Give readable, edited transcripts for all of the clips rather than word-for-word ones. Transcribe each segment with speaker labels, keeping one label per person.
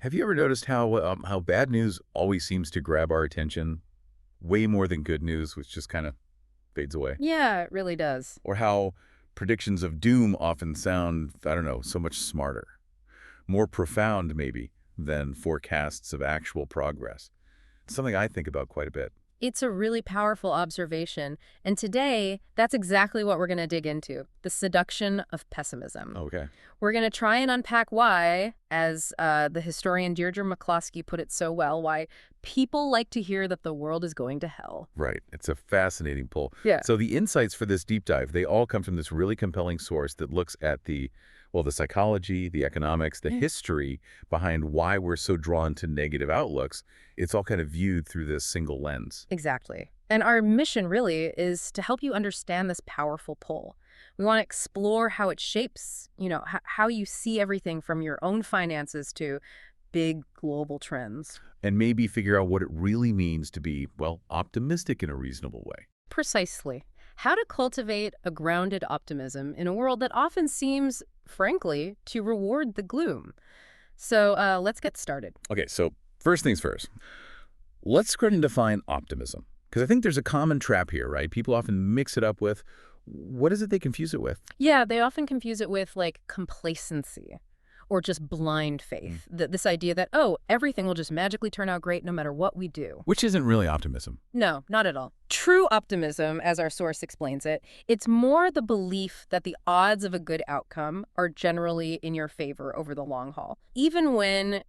Speaker 1: Have you ever noticed how bad news always seems to grab our attention way more than good news, which just kind of fades away?
Speaker 2: Yeah, it really does.
Speaker 1: Or how predictions of doom often sound, I don't know, so much smarter, more profound maybe, than forecasts of actual progress? It's something I think about quite a bit.
Speaker 2: It's a really powerful observation. And today, that's exactly what we're going to dig into, the seduction of pessimism.
Speaker 1: Okay.
Speaker 2: We're going to try and unpack why, as the historian Deirdre McCloskey put it so well, why people like to hear that the world is going to hell.
Speaker 1: Right. It's a fascinating pull.
Speaker 2: Yeah.
Speaker 1: So the insights for this deep dive, they all come from this really compelling source that looks at the psychology, the economics, the history behind why we're so drawn to negative outlooks. It's all kind of viewed through this single lens.
Speaker 2: Exactly. And our mission really is to help you understand this powerful pull. We want to explore how it shapes, how you see everything from your own finances to big global trends.
Speaker 1: And maybe figure out what it really means to be, well, optimistic in a reasonable way.
Speaker 2: Precisely. How to cultivate a grounded optimism in a world that often seems, frankly, to reward the gloom. So let's get started.
Speaker 1: Okay, so first things first. Let's go ahead and define optimism. Because I think there's a common trap here, right? People often mix it up with, what is it they confuse it with?
Speaker 2: Yeah, they often confuse it with, like, complacency or just blind faith. This idea that, oh, everything will just magically turn out great no matter what we do.
Speaker 1: Which isn't really optimism.
Speaker 2: No, not at all. True optimism, as our source explains it, it's more the belief that the odds of a good outcome are generally in your favor over the long haul, even when,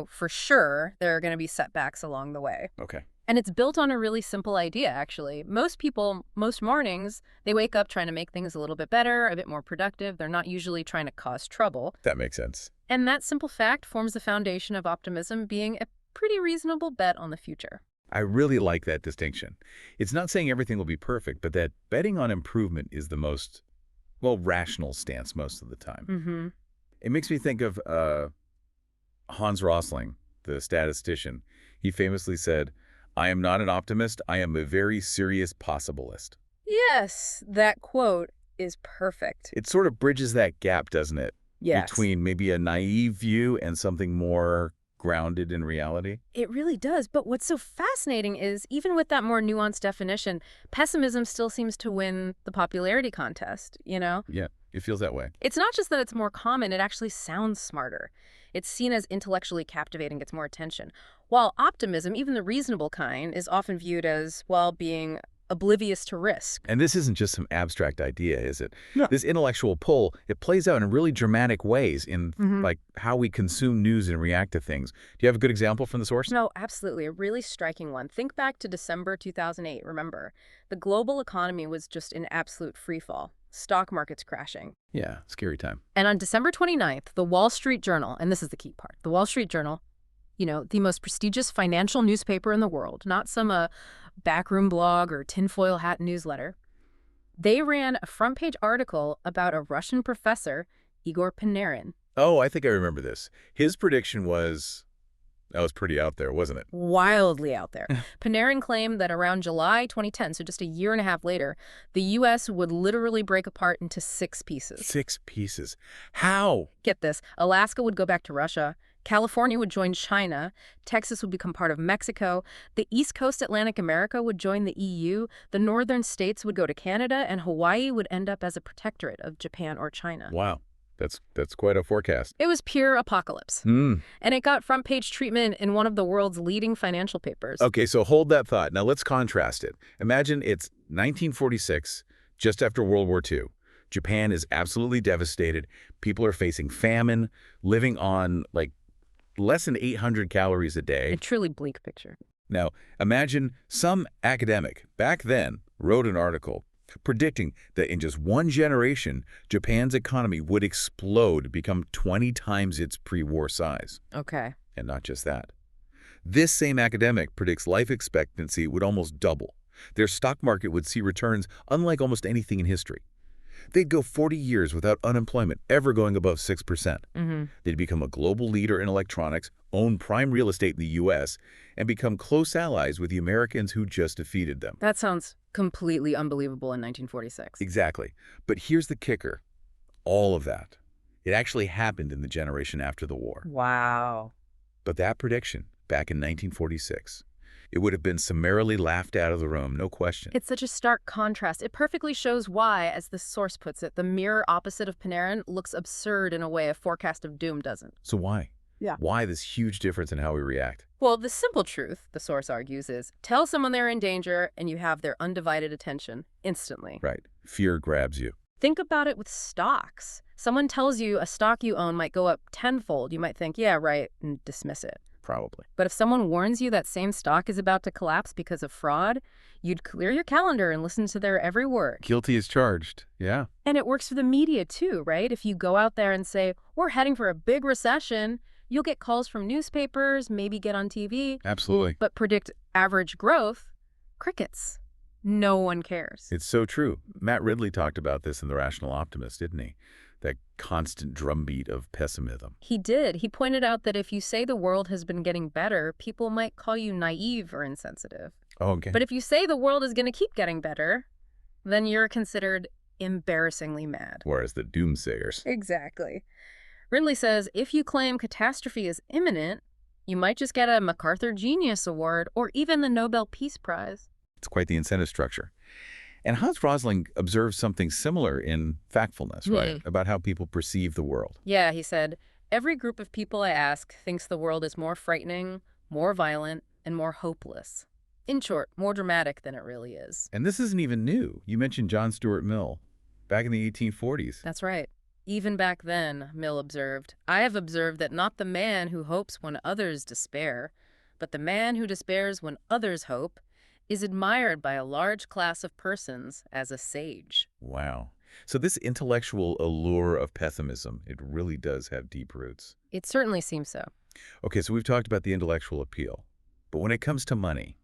Speaker 2: for sure, there are going to be setbacks along the way.
Speaker 1: Okay.
Speaker 2: And it's built on a really simple idea, actually. Most people, most mornings, they wake up trying to make things a little bit better, a bit more productive. They're not usually trying to cause trouble.
Speaker 1: That makes sense.
Speaker 2: And that simple fact forms the foundation of optimism being a pretty reasonable bet on the future.
Speaker 1: I really like that distinction. It's not saying everything will be perfect, but that betting on improvement is the most, rational stance most of the time.
Speaker 2: Mm-hmm.
Speaker 1: It makes me think of Hans Rosling, the statistician. He famously said, "I am not an optimist, I am a very serious possibilist."
Speaker 2: Yes, that quote is perfect.
Speaker 1: It sort of bridges that gap, doesn't it?
Speaker 2: Yes.
Speaker 1: Between maybe a naive view and something more grounded in reality.
Speaker 2: It really does. But what's so fascinating is, even with that more nuanced definition, pessimism still seems to win the popularity contest,
Speaker 1: Yeah, it feels that way.
Speaker 2: It's not just that it's more common, it actually sounds smarter. It's seen as intellectually captivating, gets more attention. While optimism, even the reasonable kind, is often viewed as, being oblivious to risk.
Speaker 1: And this isn't just some abstract idea, is it?
Speaker 2: No.
Speaker 1: This intellectual pull, it plays out in really dramatic ways in like how we consume news and react to things. Do you have a good example from the source?
Speaker 2: No, absolutely. A really striking one. Think back to December 2008, remember? The global economy was just in absolute freefall. Stock markets crashing.
Speaker 1: Yeah, scary time.
Speaker 2: And on December 29th, the Wall Street Journal, and this is the key part, the Wall Street Journal, the most prestigious financial newspaper in the world, not some backroom blog or tinfoil hat newsletter, they ran a front-page article about a Russian professor, Igor Panarin.
Speaker 1: Oh, I think I remember this. His prediction was, that was pretty out there, wasn't it?
Speaker 2: Wildly out there. Panarin claimed that around July 2010, so just a year and a half later, the U.S. would literally break apart into 6 pieces.
Speaker 1: 6 pieces. How?
Speaker 2: Get this. Alaska would go back to Russia. California would join China. Texas would become part of Mexico. The East Coast Atlantic America would join the EU. The northern states would go to Canada. And Hawaii would end up as a protectorate of Japan or China.
Speaker 1: Wow. That's quite a forecast.
Speaker 2: It was pure apocalypse. And it got front-page treatment in one of the world's leading financial papers.
Speaker 1: Okay, so hold that thought. Now let's contrast it. Imagine it's 1946, just after World War II. Japan is absolutely devastated. People are facing famine, living on, less than 800 calories a day.
Speaker 2: A truly bleak picture.
Speaker 1: Now, imagine some academic back then wrote an article predicting that in just one generation, Japan's economy would explode, become 20 times its pre-war size.
Speaker 2: Okay.
Speaker 1: And not just that. This same academic predicts life expectancy would almost double. Their stock market would see returns unlike almost anything in history. They'd go 40 years without unemployment ever going above 6%. They'd become a global leader in electronics, own prime real estate in the U.S., and become close allies with the Americans who just defeated them.
Speaker 2: That sounds completely unbelievable in 1946.
Speaker 1: Exactly. But here's the kicker. All of that, it actually happened in the generation after the war.
Speaker 2: Wow.
Speaker 1: But that prediction, back in 1946, it would have been summarily laughed out of the room, no question.
Speaker 2: It's such a stark contrast. It perfectly shows why, as the source puts it, the mirror opposite of Panarin looks absurd in a way a forecast of doom doesn't.
Speaker 1: So why?
Speaker 2: Yeah.
Speaker 1: Why this huge difference in how we react?
Speaker 2: Well, the simple truth, the source argues, is tell someone they're in danger and you have their undivided attention instantly.
Speaker 1: Right. Fear grabs you.
Speaker 2: Think about it with stocks. Someone tells you a stock you own might go up tenfold. You might think, yeah, right, and dismiss it.
Speaker 1: Probably.
Speaker 2: But if someone warns you that same stock is about to collapse because of fraud, you'd clear your calendar and listen to their every word.
Speaker 1: Guilty as charged. Yeah.
Speaker 2: And it works for the media too, right? If you go out there and say, we're heading for a big recession, you'll get calls from newspapers, maybe get on TV.
Speaker 1: Absolutely.
Speaker 2: But predict average growth, crickets. No one cares.
Speaker 1: It's so true. Matt Ridley talked about this in The Rational Optimist, didn't he? That constant drumbeat of pessimism.
Speaker 2: He did. He pointed out that if you say the world has been getting better, people might call you naive or insensitive.
Speaker 1: Oh, okay.
Speaker 2: But if you say the world is going to keep getting better, then you're considered embarrassingly mad.
Speaker 1: Whereas the doomsayers.
Speaker 2: Exactly. Ridley says if you claim catastrophe is imminent, you might just get a MacArthur Genius Award or even the Nobel Peace Prize.
Speaker 1: It's quite the incentive structure. And Hans Rosling observes something similar in Factfulness, right? About how people perceive the world.
Speaker 2: Yeah, he said, every group of people I ask thinks the world is more frightening, more violent, and more hopeless. In short, more dramatic than it really is.
Speaker 1: And this isn't even new. You mentioned John Stuart Mill back in the 1840s.
Speaker 2: That's right. Even back then, Mill observed, I have observed that not the man who hopes when others despair, but the man who despairs when others hope, is admired by a large class of persons as a sage.
Speaker 1: Wow. So this intellectual allure of pessimism, it really does have deep roots.
Speaker 2: It certainly seems so.
Speaker 1: Okay, so we've talked about the intellectual appeal. But when it comes to money,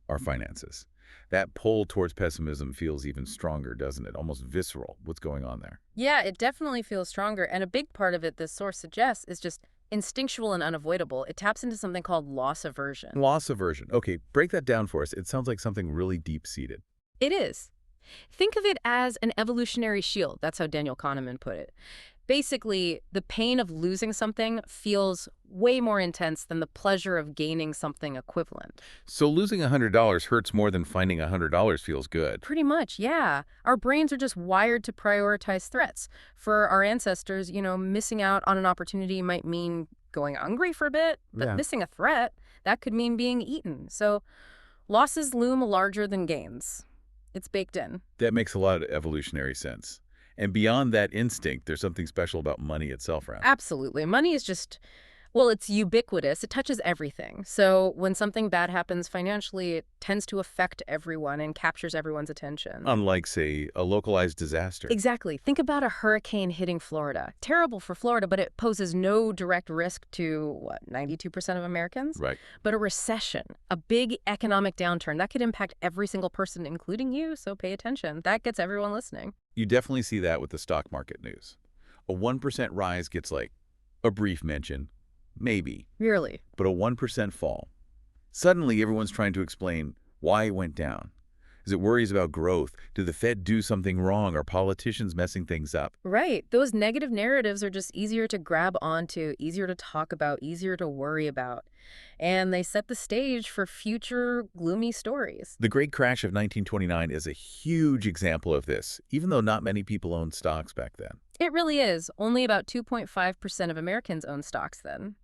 Speaker 1: our finances, that pull towards pessimism feels even stronger, doesn't it? Almost visceral. What's going on there?
Speaker 2: Yeah, it definitely feels stronger. And a big part of it, this source suggests, is just instinctual and unavoidable. It taps into something called loss aversion.
Speaker 1: Loss aversion. Okay, break that down for us. It sounds like something really deep-seated.
Speaker 2: It is. Think of it as an evolutionary shield. That's how Daniel Kahneman put it. Basically, the pain of losing something feels way more intense than the pleasure of gaining something equivalent.
Speaker 1: So losing $100 hurts more than finding $100 feels good.
Speaker 2: Pretty much, yeah. Our brains are just wired to prioritize threats. For our ancestors, missing out on an opportunity might mean going hungry for a bit, but missing a threat, that could mean being eaten. So losses loom larger than gains. It's baked in.
Speaker 1: That makes a lot of evolutionary sense. And beyond that instinct, there's something special about money itself, right?
Speaker 2: Absolutely. Money is just, well, it's ubiquitous. It touches everything. So when something bad happens financially, it tends to affect everyone and captures everyone's attention.
Speaker 1: Unlike, say, a localized disaster.
Speaker 2: Exactly. Think about a hurricane hitting Florida. Terrible for Florida, but it poses no direct risk to, 92% of Americans?
Speaker 1: Right.
Speaker 2: But a recession, a big economic downturn, that could impact every single person, including you, so pay attention. That gets everyone listening.
Speaker 1: You definitely see that with the stock market news. A 1% rise gets like a brief mention, maybe.
Speaker 2: Really?
Speaker 1: But a 1% fall. Suddenly, everyone's trying to explain why it went down. Is it worries about growth? Did the Fed do something wrong? Are politicians messing things up?
Speaker 2: Right. Those negative narratives are just easier to grab onto, easier to talk about, easier to worry about. And they set the stage for future gloomy stories.
Speaker 1: The Great Crash of 1929 is a huge example of this, even though not many people owned stocks back then.
Speaker 2: It really is. Only about 2.5% of Americans owned stocks then.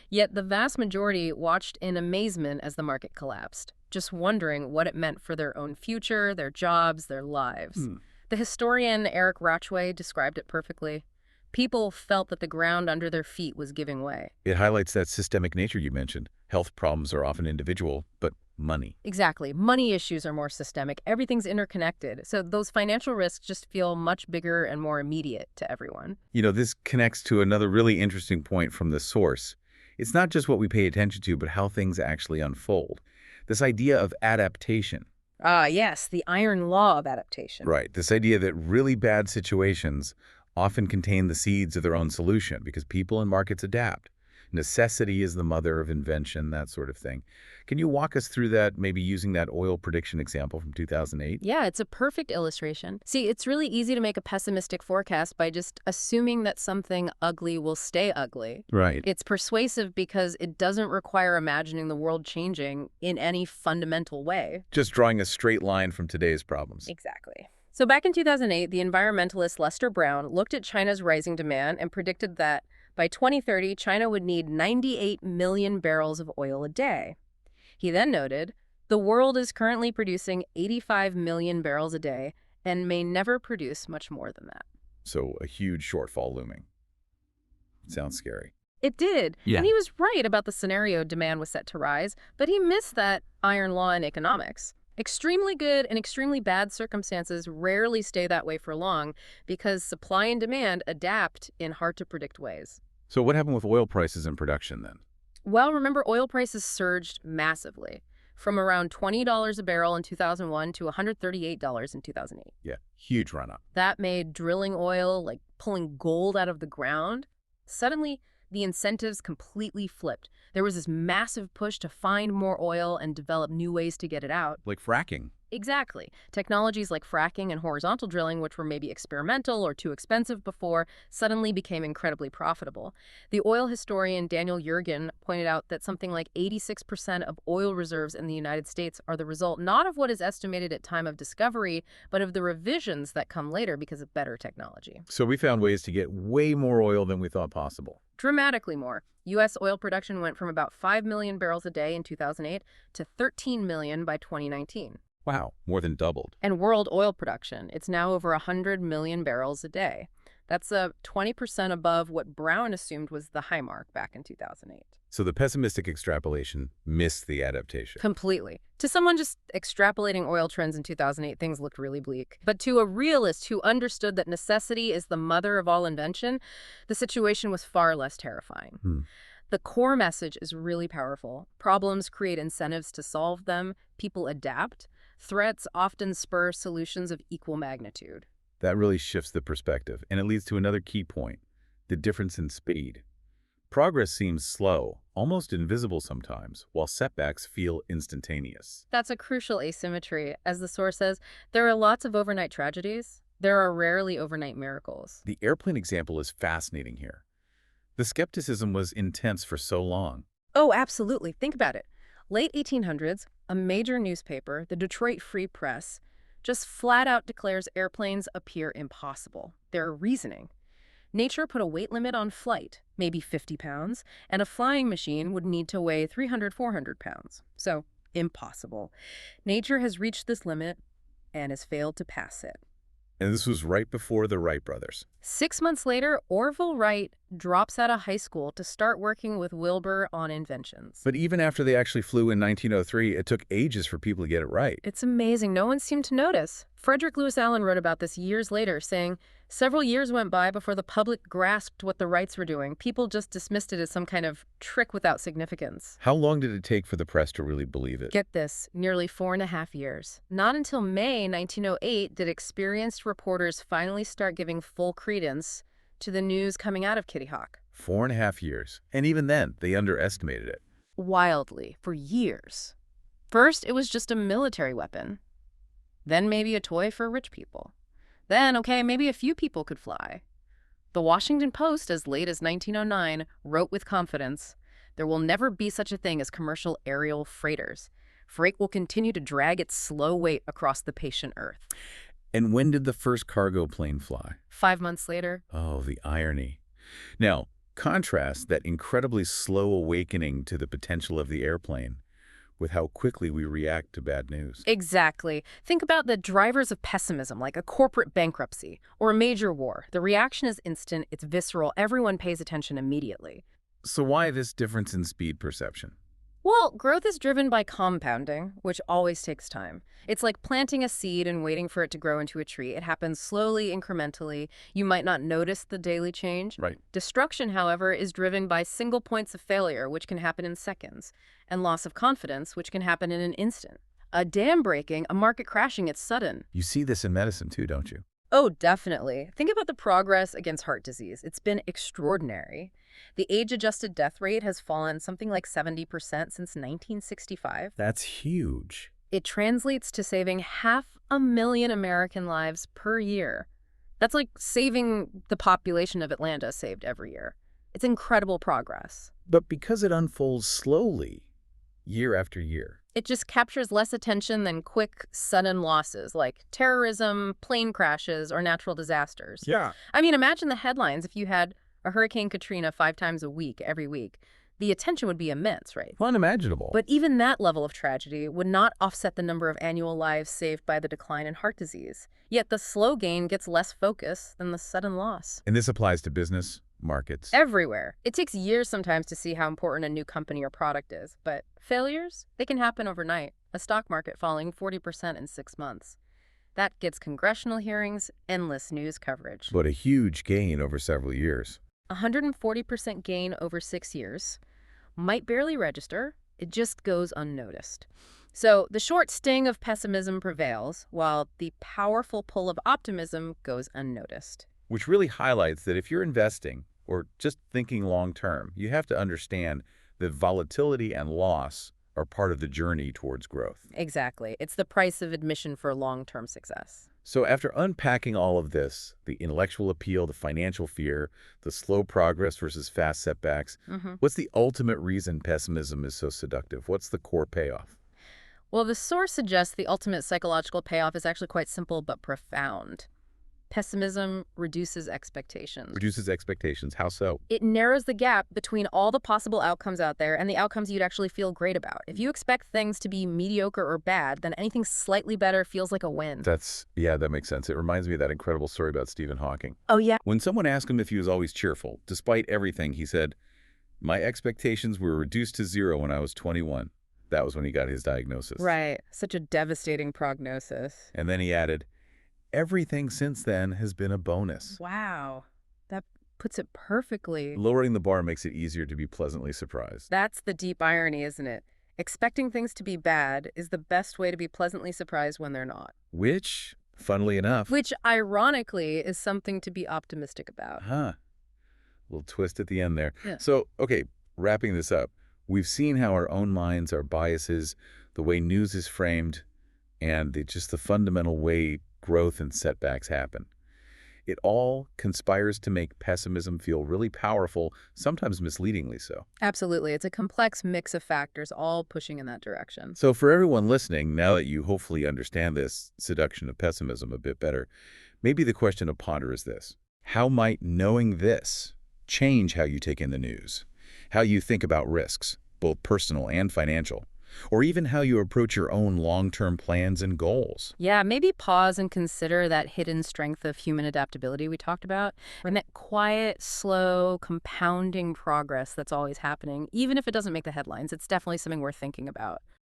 Speaker 2: Yet the vast majority watched in amazement as the market collapsed, just wondering what it meant for their own future, their jobs, their lives. The historian Eric Rauchway described it perfectly. People felt that the ground under their feet was giving way.
Speaker 1: It highlights that systemic nature you mentioned. Health problems are often individual, but money.
Speaker 2: Exactly. Money issues are more systemic. Everything's interconnected. So those financial risks just feel much bigger and more immediate to everyone.
Speaker 1: This connects to another really interesting point from the source. It's not just what we pay attention to, but how things actually unfold. This idea of adaptation.
Speaker 2: Yes, the iron law of adaptation.
Speaker 1: Right. This idea that really bad situations often contain the seeds of their own solution because people and markets adapt. Necessity is the mother of invention, that sort of thing. Can you walk us through that, maybe using that oil prediction example from 2008?
Speaker 2: Yeah, it's a perfect illustration. See, it's really easy to make a pessimistic forecast by just assuming that something ugly will stay ugly.
Speaker 1: Right.
Speaker 2: It's persuasive because it doesn't require imagining the world changing in any fundamental way.
Speaker 1: Just drawing a straight line from today's problems.
Speaker 2: Exactly. So back in 2008, the environmentalist Lester Brown looked at China's rising demand and predicted that by 2030, China would need 98 million barrels of oil a day. He then noted, the world is currently producing 85 million barrels a day and may never produce much more than that.
Speaker 1: So a huge shortfall looming. Sounds scary.
Speaker 2: It did.
Speaker 1: Yeah.
Speaker 2: And he was right about the scenario demand was set to rise, but he missed that iron law in economics. Extremely good and extremely bad circumstances rarely stay that way for long because supply and demand adapt in hard-to-predict ways.
Speaker 1: So what happened with oil prices and production then?
Speaker 2: Well, remember, oil prices surged massively, from around $20 a barrel in 2001 to $138 in 2008.
Speaker 1: Yeah, huge run-up.
Speaker 2: That made drilling oil like pulling gold out of the ground. Suddenly, the incentives completely flipped. There was this massive push to find more oil and develop new ways to get it out.
Speaker 1: Like fracking.
Speaker 2: Exactly. Technologies like fracking and horizontal drilling, which were maybe experimental or too expensive before, suddenly became incredibly profitable. The oil historian Daniel Yergin pointed out that something like 86% of oil reserves in the United States are the result not of what is estimated at time of discovery, but of the revisions that come later because of better technology.
Speaker 1: So we found ways to get way more oil than we thought possible.
Speaker 2: Dramatically more. U.S. oil production went from about 5 million barrels a day in 2008 to 13 million by 2019.
Speaker 1: Wow, more than doubled.
Speaker 2: And world oil production, it's now over 100 million barrels a day. That's 20% above what Brown assumed was the high mark back in 2008.
Speaker 1: So the pessimistic extrapolation missed the adaptation.
Speaker 2: Completely. To someone just extrapolating oil trends in 2008, things looked really bleak. But to a realist who understood that necessity is the mother of all invention, the situation was far less terrifying. The core message is really powerful. Problems create incentives to solve them. People adapt. Threats often spur solutions of equal magnitude.
Speaker 1: That really shifts the perspective, and it leads to another key point, the difference in speed. Progress seems slow, almost invisible sometimes, while setbacks feel instantaneous.
Speaker 2: That's a crucial asymmetry. As the source says, there are lots of overnight tragedies. There are rarely overnight miracles.
Speaker 1: The airplane example is fascinating here. The skepticism was intense for so long.
Speaker 2: Oh, absolutely. Think about it. Late 1800s, a major newspaper, the Detroit Free Press, just flat out declares airplanes appear impossible. Their reasoning. Nature put a weight limit on flight, maybe 50 pounds, and a flying machine would need to weigh 300, 400 pounds. So, impossible. Nature has reached this limit and has failed to pass it.
Speaker 1: And this was right before the Wright brothers.
Speaker 2: 6 months later, Orville Wright drops out of high school to start working with Wilbur on inventions.
Speaker 1: But even after they actually flew in 1903, it took ages for people to get it right.
Speaker 2: It's amazing. No one seemed to notice. Frederick Lewis Allen wrote about this years later, saying, several years went by before the public grasped what the Wrights were doing. People just dismissed it as some kind of trick without significance.
Speaker 1: How long did it take for the press to really believe it?
Speaker 2: Get this, nearly 4.5 years. Not until May 1908 did experienced reporters finally start giving full credence to the news coming out of Kitty Hawk.
Speaker 1: 4.5 years. And even then, they underestimated it.
Speaker 2: Wildly, for years. First, it was just a military weapon. Then maybe a toy for rich people. Then, okay, maybe a few people could fly. The Washington Post, as late as 1909, wrote with confidence, there will never be such a thing as commercial aerial freighters. Freight will continue to drag its slow weight across the patient earth.
Speaker 1: And when did the first cargo plane fly?
Speaker 2: 5 months later.
Speaker 1: Oh, the irony. Now, contrast that incredibly slow awakening to the potential of the airplane with how quickly we react to bad news.
Speaker 2: Exactly. Think about the drivers of pessimism, like a corporate bankruptcy or a major war. The reaction is instant, it's visceral, everyone pays attention immediately.
Speaker 1: So why this difference in speed perception?
Speaker 2: Well, growth is driven by compounding, which always takes time. It's like planting a seed and waiting for it to grow into a tree. It happens slowly, incrementally. You might not notice the daily change.
Speaker 1: Right.
Speaker 2: Destruction, however, is driven by single points of failure, which can happen in seconds, and loss of confidence, which can happen in an instant. A dam breaking, a market crashing, it's sudden.
Speaker 1: You see this in medicine too, don't you?
Speaker 2: Oh, definitely. Think about the progress against heart disease. It's been extraordinary. The age-adjusted death rate has fallen something like 70% since 1965.
Speaker 1: That's huge.
Speaker 2: It translates to saving 500,000 American lives per year. That's like saving the population of Atlanta saved every year. It's incredible progress.
Speaker 1: But because it unfolds slowly, year after year.
Speaker 2: It just captures less attention than quick, sudden losses like terrorism, plane crashes, or natural disasters.
Speaker 1: Yeah.
Speaker 2: I mean, imagine the headlines if you had a Hurricane Katrina 5 times a week, every week. The attention would be immense, right?
Speaker 1: Unimaginable.
Speaker 2: But even that level of tragedy would not offset the number of annual lives saved by the decline in heart disease. Yet the slow gain gets less focus than the sudden loss.
Speaker 1: And this applies to business, markets.
Speaker 2: Everywhere. It takes years sometimes to see how important a new company or product is, but failures, they can happen overnight. A stock market falling 40% in 6 months. That gets congressional hearings, endless news coverage.
Speaker 1: But a huge gain over several years.
Speaker 2: 140% gain over 6 years. Might barely register. It just goes unnoticed. So the short sting of pessimism prevails, while the powerful pull of optimism goes unnoticed.
Speaker 1: Which really highlights that if you're investing or just thinking long-term, you have to understand that volatility and loss are part of the journey towards growth.
Speaker 2: Exactly. It's the price of admission for long-term success.
Speaker 1: So after unpacking all of this, the intellectual appeal, the financial fear, the slow progress versus fast setbacks, what's the ultimate reason pessimism is so seductive? What's the core payoff?
Speaker 2: Well, the source suggests the ultimate psychological payoff is actually quite simple but profound. Pessimism reduces expectations.
Speaker 1: Reduces expectations. How so?
Speaker 2: It narrows the gap between all the possible outcomes out there and the outcomes you'd actually feel great about. If you expect things to be mediocre or bad, then anything slightly better feels like a win.
Speaker 1: Yeah, that makes sense. It reminds me of that incredible story about Stephen Hawking.
Speaker 2: Oh, yeah.
Speaker 1: When someone asked him if he was always cheerful, despite everything, he said, "My expectations were reduced to 0 when I was 21. That was when he got his diagnosis.
Speaker 2: Right. Such a devastating prognosis.
Speaker 1: And then he added, "Everything since then has been a bonus."
Speaker 2: Wow. That puts it perfectly.
Speaker 1: Lowering the bar makes it easier to be pleasantly surprised.
Speaker 2: That's the deep irony, isn't it? Expecting things to be bad is the best way to be pleasantly surprised when they're not.
Speaker 1: Which, funnily enough...
Speaker 2: Which, ironically, is something to be optimistic about.
Speaker 1: Huh. Little twist at the end there.
Speaker 2: Yeah.
Speaker 1: So, okay, wrapping this up. We've seen how our own minds, our biases, the way news is framed, and just the fundamental way growth and setbacks happen. It all conspires to make pessimism feel really powerful, sometimes misleadingly so.
Speaker 2: Absolutely. It's a complex mix of factors all pushing in that direction.
Speaker 1: So for everyone listening, now that you hopefully understand this seduction of pessimism a bit better, maybe the question to ponder is this. How might knowing this change how you take in the news? How you think about risks, both personal and financial? Or even how you approach your own long-term plans and goals?
Speaker 2: Yeah, maybe pause and consider that hidden strength of human adaptability we talked about, and that quiet, slow, compounding progress that's always happening. Even if it doesn't make the headlines, it's definitely something worth thinking about.